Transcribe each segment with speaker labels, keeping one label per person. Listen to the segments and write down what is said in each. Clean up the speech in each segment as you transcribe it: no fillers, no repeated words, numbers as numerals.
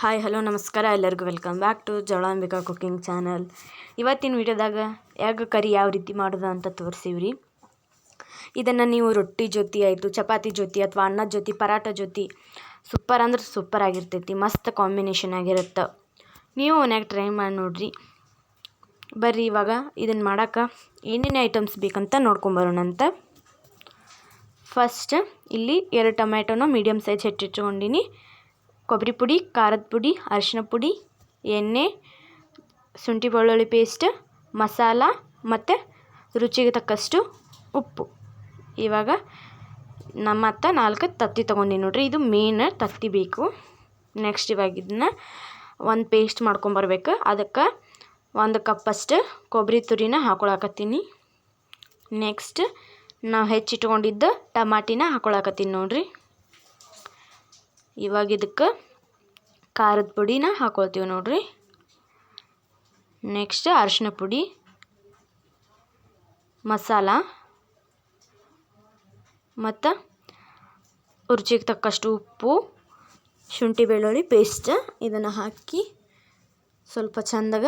Speaker 1: Hi hello ನಮಸ್ಕಾರ ಎಲ್ಲರಿಗೂ welcome back to Javalambika cooking channel. ಇವತ್ತಿನ ವಿಡಿಯೋದಾಗ ಎಗ್ ಕರಿ ಯಾವ ರೀತಿ ಮಾಡೋದು ಅಂತ ತೋರಿಸಿವ್ರಿ. ಇದನ್ನು ನೀವು ರೊಟ್ಟಿ ಜೊತೆ ಆಯಿತು, ಚಪಾತಿ ಜೊತೆ ಅಥವಾ ಅನ್ನದ ಜೊತೆ, ಪರಾಟ ಜೊತೆ ಸೂಪರ್ ಅಂದ್ರೆ ಸೂಪರ್ ಆಗಿರ್ತೈತಿ. ಮಸ್ತ್ ಕಾಂಬಿನೇಷನ್ ಆಗಿರುತ್ತೆ. ನೀವು ಮನ್ಯಾಗ ಟ್ರೈ ಮಾಡಿ ನೋಡ್ರಿ. ಬರ್ರಿ ಇವಾಗ ಇದನ್ನು ಮಾಡೋಕೆ ಏನೇನು ಐಟಮ್ಸ್ ಬೇಕಂತ ನೋಡ್ಕೊಂಬರೋಣಂತ. ಫಸ್ಟ್ ಇಲ್ಲಿ 2 ಟೊಮ್ಯಾಟೊನ ಮೀಡಿಯಮ್ ಸೈಜ್ ಹೆಚ್ಚಿಟ್ಕೊಂಡಿನಿ. ಕೊಬ್ಬರಿ ಪುಡಿ, ಖಾರದ ಪುಡಿ, ಅರಿಶಿನ ಪುಡಿ, ಎಣ್ಣೆ, ಶುಂಠಿ ಬೆಳ್ಳುಳ್ಳಿ ಪೇಸ್ಟ್, ಮಸಾಲ ಮತ್ತು ರುಚಿಗೆ ತಕ್ಕಷ್ಟು ಉಪ್ಪು. ಇವಾಗ ಮತ್ತು 4 ತತ್ತಿ ತೊಗೊಂಡಿನಿ ನೋಡ್ರಿ. ಇದು ಮೇನ್ ತತ್ತಿ ಬೇಕು. ನೆಕ್ಸ್ಟ್ ಇವಾಗ ಇದನ್ನ ಒಂದು ಪೇಸ್ಟ್ ಮಾಡ್ಕೊಂಬರ್ಬೇಕು. ಅದಕ್ಕೆ 1 ಕಪ್ಪಷ್ಟು ಕೊಬ್ಬರಿ ತುರಿನ ಹಾಕೊಳಕತ್ತೀನಿ. ನೆಕ್ಸ್ಟ್ ನಾವು ಹೆಚ್ಚಿಟ್ಕೊಂಡಿದ್ದ ಟಮಾಟಿನ ಹಾಕೊಳಕತ್ತೀನಿ ನೋಡ್ರಿ. ಇವಾಗ ಇದಕ್ಕೆ ಖಾರದ ಪುಡಿನ ಹಾಕೊಳ್ತೀವಿ ನೋಡ್ರಿ. ನೆಕ್ಸ್ಟ್ ಅರಿಶಿನ ಪುಡಿ, ಮಸಾಲ ಮತ್ತು ರುಚಿಗೆ ತಕ್ಕಷ್ಟು ಉಪ್ಪು, ಶುಂಠಿ ಬೆಳ್ಳುಳ್ಳಿ ಪೇಸ್ಟ್ ಇದನ್ನು ಹಾಕಿ ಸ್ವಲ್ಪ ಚಂದಾಗ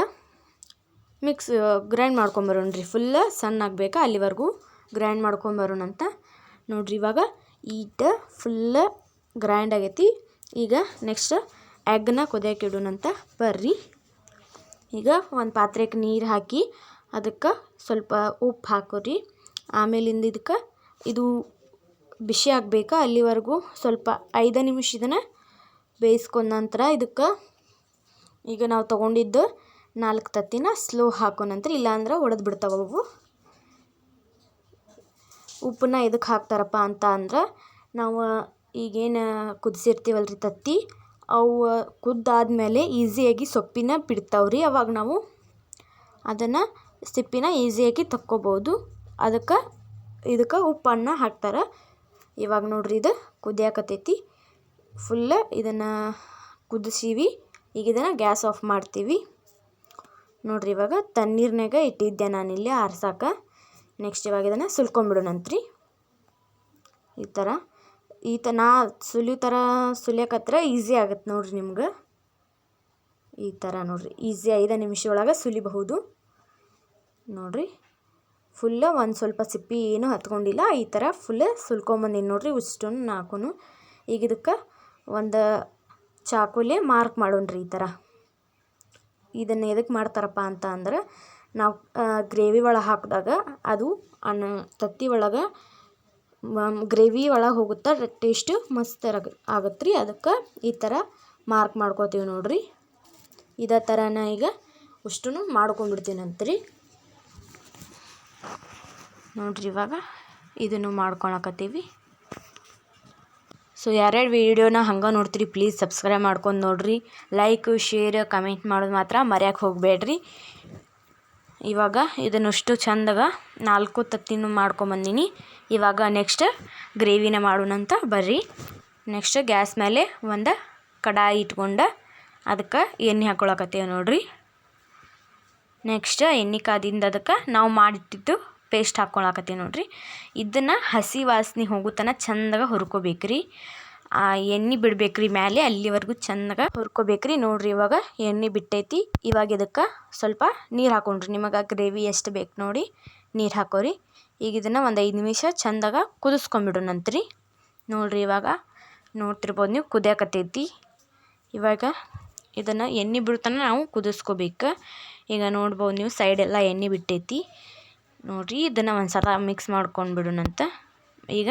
Speaker 1: ಗ್ರೈಂಡ್ ಮಾಡ್ಕೊಂಬರೋಣ್ರಿ. ಫುಲ್ ಸಣ್ಣ ಆಗಬೇಕಾ ಅಲ್ಲಿವರೆಗೂ ಗ್ರೈಂಡ್ ಮಾಡ್ಕೊಂಬರೋಣಂತ ನೋಡ್ರಿ. ಇವಾಗ ಫುಲ್ ಗ್ರೈಂಡ್ ಆಗೈತಿ. ಈಗ ನೆಕ್ಸ್ಟ್ ಎಗ್ನ ಕುದಿಯೋಕೆ ಇಡೋಣಂತ ಬರ್ರಿ. ಈಗ ಒಂದು ಪಾತ್ರೆಗೆ ನೀರು ಹಾಕಿ ಅದಕ್ಕೆ ಸ್ವಲ್ಪ ಉಪ್ಪು ಹಾಕೋರಿ. ಆಮೇಲಿಂದ ಇದಕ್ಕೆ ಇದು ಬಿಸಿ ಆಗಬೇಕಾ ಅಲ್ಲಿವರೆಗೂ ಸ್ವಲ್ಪ 5 ನಿಮಿಷ ಇದನ್ನು ಬೇಯಿಸ್ಕೊಂಡ ನಂತರ ಇದಕ್ಕೆ ಈಗ ನಾವು ತೊಗೊಂಡಿದ್ದು 4 ತತ್ತಿನ ಸ್ಲೋ ಹಾಕೋ ನಂತರ, ಇಲ್ಲಾಂದ್ರೆ ಒಡೆದು ಬಿಡ್ತಾವೆ ಅವು. ಉಪ್ಪನ್ನ ಎದಕ್ಕೆ ಹಾಕ್ತಾರಪ್ಪ ಅಂತ ಅಂದ್ರೆ, ನಾವು ಈಗೇನು ಕುದಿಸಿರ್ತೀವಲ್ರಿ ತತ್ತಿ, ಅವು ಕುದ್ದಾದ್ಮೇಲೆ ಈಸಿಯಾಗಿ ಸೊಪ್ಪಿನ ಬಿಡ್ತಾವ್ರಿ. ಅವಾಗ ನಾವು ಅದನ್ನು ಸಿಪ್ಪಿನ ಈಸಿಯಾಗಿ ತಕ್ಕೋಬೋದು. ಇದಕ್ಕೆ ಉಪ್ಪನ್ನು ಹಾಕ್ತಾರೆ. ಇವಾಗ ನೋಡ್ರಿ ಇದು ಕುದಿಯಾಕತ್ತೈತಿ. ಫುಲ್ ಇದನ್ನು ಕುದಿಸೀವಿ. ಈಗ ಇದನ್ನು ಗ್ಯಾಸ್ ಆಫ್ ಮಾಡ್ತೀವಿ ನೋಡ್ರಿ. ಇವಾಗ ತಣ್ಣೀರ್ನಾಗ ಇಟ್ಟಿದ್ದೆ ನಾನಿಲ್ಲಿ ಆರ್ಸಕ್ಕೆ. ನೆಕ್ಸ್ಟ್ ಇವಾಗ ಇದನ್ನು ಸುಲ್ಕೊಂಬಿಡೋಣಂತ್ರಿ. ಈ ಥರ ನಾ ಸುಲಿಯಕತ್ರ ಈಸಿ ಆಗುತ್ತೆ ನೋಡ್ರಿ ನಿಮ್ಗೆ. ಈ ಥರ ನೋಡ್ರಿ ಈಸಿ 5 ನಿಮಿಷ ಒಳಗೆ ಸುಲಿಬಹುದು ನೋಡ್ರಿ. ಫುಲ್ಲು ಒಂದು ಸ್ವಲ್ಪ ಸಿಪ್ಪಿ ಏನೂ ಹತ್ಕೊಂಡಿಲ್ಲ. ಈ ಥರ ಫುಲ್ ಸುಲ್ಕೊಂಬಂದಿನಿ ನೋಡ್ರಿ ಇಷ್ಟನ್ನು ನಾಲ್ಕು. ಈಗ ಇದಕ್ಕೆ ಒಂದು ಚಾಕುಲೆ ಮಾರ್ಕ್ ಮಾಡೋಣ್ರಿ. ಈ ಥರ ಇದನ್ನು ಎದಕ್ಕೆ ಮಾಡ್ತಾರಪ್ಪ ಅಂತ ಅಂದ್ರೆ, ನಾವು ಗ್ರೇವಿ ಒಳಗೆ ಹಾಕಿದಾಗ ಅದು ತತ್ತಿ ಒಳಗೆ ಗ್ರೇವಿ ಒಳಗೆ ಹೋಗುತ್ತೆ, ಟೇಸ್ಟು ಮಸ್ತ್ ಆಗತ್ತೆ ರೀ. ಅದಕ್ಕೆ ಈ ಥರ ಮಾರ್ಕ್ ಮಾಡ್ಕೋತೀವಿ ನೋಡ್ರಿ. ಇದೇ ಥರನ ಈಗ ಅಷ್ಟೂ ಮಾಡ್ಕೊಂಡ್ಬಿಡ್ತೀನಂತ್ರಿ ನೋಡ್ರಿ. ಇವಾಗ ಇದನ್ನು ಮಾಡ್ಕೊಳಕತ್ತೀವಿ. ಸೊ ಯಾರ್ಯಾರು ವೀಡಿಯೋನ ಹಂಗೆ ನೋಡ್ತೀರಿ ಪ್ಲೀಸ್ ಸಬ್ಸ್ಕ್ರೈಬ್ ಮಾಡ್ಕೊಂಡು ನೋಡ್ರಿ. ಲೈಕ್, ಶೇರ್, ಕಮೆಂಟ್ ಮಾಡೋದು ಮಾತ್ರ ಮರ್ಯಾಕೆ ಹೋಗಬೇಡ್ರಿ. ಇವಾಗ ಇದನ್ನಷ್ಟು ಚಂದಾಗ 4 ತತ್ತಿನೂ ಮಾಡ್ಕೊಂಬಂದಿನಿ. ಇವಾಗ ನೆಕ್ಸ್ಟ್ ಗ್ರೇವಿನ ಮಾಡೋಣಂತ ಬರ್ರಿ. ನೆಕ್ಸ್ಟ್ ಗ್ಯಾಸ್ ಮೇಲೆ ಒಂದು ಕಡಾಯಿ ಇಟ್ಕೊಂಡು ಅದಕ್ಕೆ ಎಣ್ಣೆ ಹಾಕ್ಕೊಳಕತ್ತೀವಿ ನೋಡ್ರಿ. ನೆಕ್ಸ್ಟ್ ಎಣ್ಣೆ ಕಾದಿಂದ ಅದಕ್ಕೆ ನಾವು ಮಾಡಿಟ್ಟಿದ್ದು ಪೇಸ್ಟ್ ಹಾಕ್ಕೊಳಕತ್ತೀವಿ ನೋಡ್ರಿ. ಇದನ್ನು ಹಸಿ ವಾಸನೆ ಹೋಗುತ್ತನ ಚಂದಾಗ ಹುರ್ಕೋಬೇಕ್ರಿ. ಎಣ್ಣೆ ಬಿಡ್ಬೇಕ್ರಿ ಮೇಲೆ, ಅಲ್ಲಿವರೆಗೂ ಚಂದಾಗ ಹುರ್ಕೋಬೇಕ್ರಿ ನೋಡ್ರಿ. ಇವಾಗ ಎಣ್ಣೆ ಬಿಟ್ಟೈತಿ. ಇವಾಗ ಇದಕ್ಕೆ ಸ್ವಲ್ಪ ನೀರು ಹಾಕೊಂಡ್ರಿ. ನಿಮಗೆ ಗ್ರೇವಿ ಎಷ್ಟು ಬೇಕು ನೋಡಿ ನೀರು ಹಾಕೋರಿ. ಈಗ ಇದನ್ನು ಒಂದು 5 ನಿಮಿಷ ಚಂದಾಗ ಕುದಿಸ್ಕೊಂಬಿಡೋಣಂತ್ರಿ ನೋಡ್ರಿ. ಇವಾಗ ನೋಡ್ತಿರ್ಬೋದು ನೀವು ಕುದಿಯಾಕತ್ತೈತಿ. ಇವಾಗ ಇದನ್ನು ಎಣ್ಣೆ ಬಿಡ್ತಾನೆ ನಾವು ಕುದಿಸ್ಕೋಬೇಕು. ಈಗ ನೋಡ್ಬೋದು ನೀವು ಸೈಡೆಲ್ಲ ಎಣ್ಣೆ ಬಿಟ್ಟೈತಿ ನೋಡ್ರಿ. ಇದನ್ನು ಒಂದು ಸಲ ಮಿಕ್ಸ್ ಮಾಡ್ಕೊಂಡು ಬಿಡೋಣಂತ. ಈಗ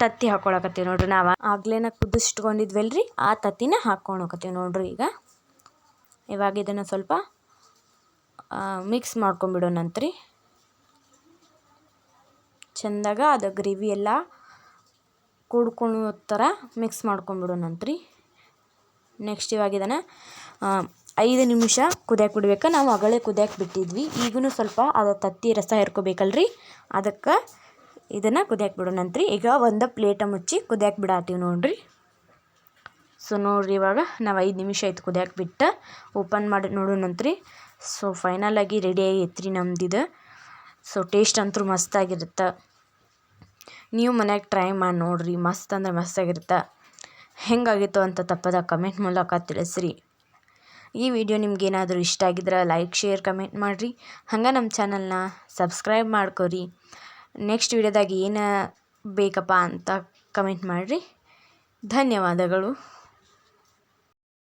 Speaker 1: ತತ್ತಿ ಹಾಕ್ಕೊಳಕತ್ತೀವಿ ನೋಡ್ರಿ. ನಾವು ಆಗ್ಲೇನ ಕುದಿಸಿಟ್ಕೊಂಡಿದ್ವಲ್ರಿ ಆ ತತ್ತಿನ ಹಾಕ್ಕೊಳಕತ್ತೀವಿ ನೋಡ್ರಿ. ಇವಾಗ ಇದನ್ನು ಸ್ವಲ್ಪ ಮಿಕ್ಸ್ ಮಾಡ್ಕೊಂಬಿಡೋಣಂತ್ರಿ ಚೆಂದಾಗ. ಅದು ಗ್ರೇವಿ ಎಲ್ಲ ಕೂಡ್ಕೊಳ್ಳೋ ಥರ ಮಿಕ್ಸ್ ಮಾಡ್ಕೊಂಬಿಡೋಣಂತ್ರಿ. ನೆಕ್ಸ್ಟ್ ಇವಾಗ ಇದನ್ನು 5 ನಿಮಿಷ ಕುದಿಯಕ್ಕೆ ಬಿಡ್ಬೇಕು. ನಾವು ಅಗಳೇ ಕುದಿಯಕ್ಕೆ ಬಿಟ್ಟಿದ್ವಿ. ಈಗೂ ಸ್ವಲ್ಪ ಅದು ತತ್ತಿ ರಸ ಹಿರ್ಕೋಬೇಕಲ್ರಿ, ಅದಕ್ಕೆ ಇದನ್ನು ಕುದಿಯಕ್ಕೆ ಬಿಡೋಣಂತ್ರಿ. ಈಗ ಒಂದು ಪ್ಲೇಟ ಮುಚ್ಚಿ ಕುದಿಯಕ್ಕೆ ಬಿಡಾತೀವಿ ನೋಡ್ರಿ. ಸೊ ನೋಡ್ರಿ ಇವಾಗ ನಾವು 5 ನಿಮಿಷ ಆಯ್ತು ಕುದಿಯಕ್ಕೆ ಬಿಟ್ಟು ಓಪನ್ ಮಾಡಿ ನೋಡೋಣಂತ್ರಿ. ಸೊ ಫೈನಲಾಗಿ ರೆಡಿ ಆಗೈತ್ರಿ ನಮ್ದಿದು. ಸೊ ಟೇಸ್ಟ್ ಅಂತೂ ಮಸ್ತಾಗಿರುತ್ತೆ. ನೀವು ಮನ್ಯಾಗ ಟ್ರೈ ಮಾಡಿ ನೋಡ್ರಿ. ಮಸ್ತ್ ಅಂದ್ರೆ ಮಸ್ತಾಗಿರುತ್ತೆ. ಹೆಂಗಾಗಿತ್ತು ಅಂತ ತಪ್ಪದ ಕಮೆಂಟ್ ಮೂಲಕ ತಿಳಿಸ್ರಿ. ಈ ವಿಡಿಯೋ ನಿಮ್ಗೇನಾದರೂ ಇಷ್ಟ ಆಗಿದ್ರೆ ಲೈಕ್ ಶೇರ್ ಕಮೆಂಟ್ ಮಾಡಿರಿ. ಹಂಗೆ ನಮ್ಮ ಚಾನಲ್ನ ಸಬ್ಸ್ಕ್ರೈಬ್ ಮಾಡ್ಕೊರಿ. ನೆಕ್ಸ್ಟ್ ವಿಡಿಯೋದಾಗ ಏನು ಬೇಕಪ್ಪ ಅಂತ ಕಮೆಂಟ್ ಮಾಡಿರಿ. ಧನ್ಯವಾದಗಳು.